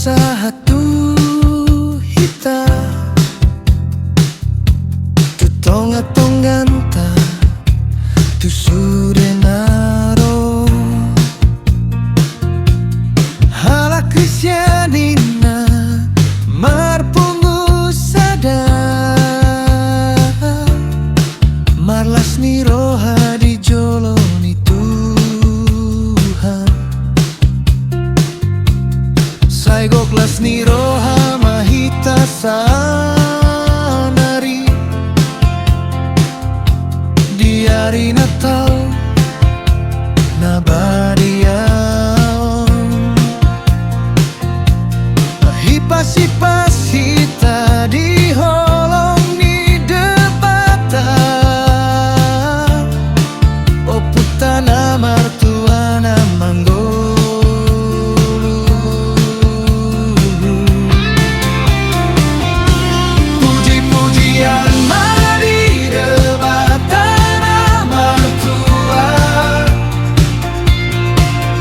satu hita tu tonga-tonganta tu sudenaro hala Kristianina marpungu sada marlas ni roha di joloni Tuhan saigoklas ni roha mahita sanari di hari Natal nabadiao hipas-hipas hita di holong ni debata o putana martuana manggolu puji-pujian mari debatana martua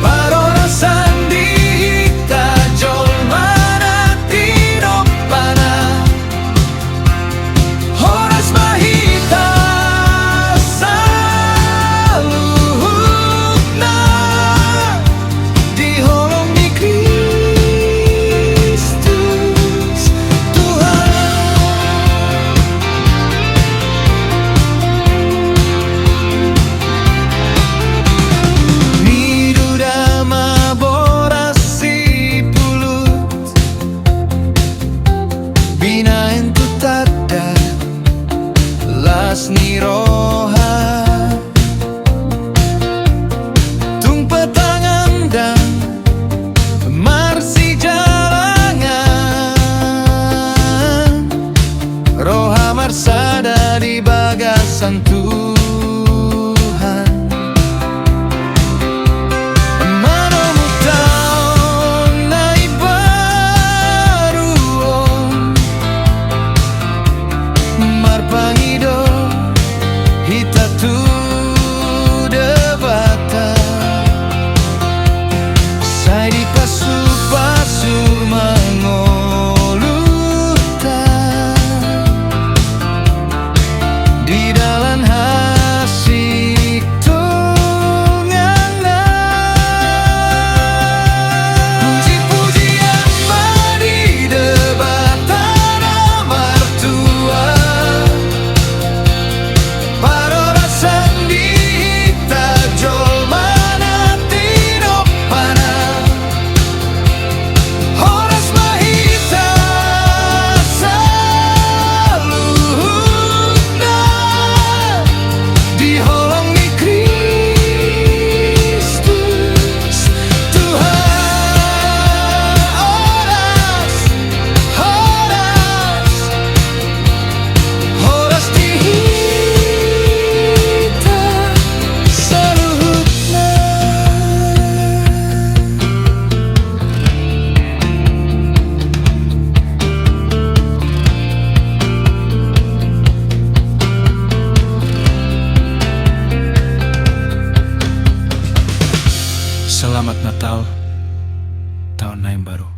parora sandi hita jolmana tinopana horas mahita saluhutna di holong ni Kristus Tuhan. Miduda maborasi pulut bina entu tada las ni roha tung petangan dan marsi jalangan roha marsada di bagasan Tuhan manomu taon nai baruon marpangido hita tu debata sai di pasu-pasu mangoluta di dalam hasik tungana puji-pujian mari debatana martua parora sandi hita jolmana tinopana horas mahita saluhutna di holong ni Kristus Tuhan. Horas, horas, horas di hita saluhutna. Selamat Natal, tahun yang baru.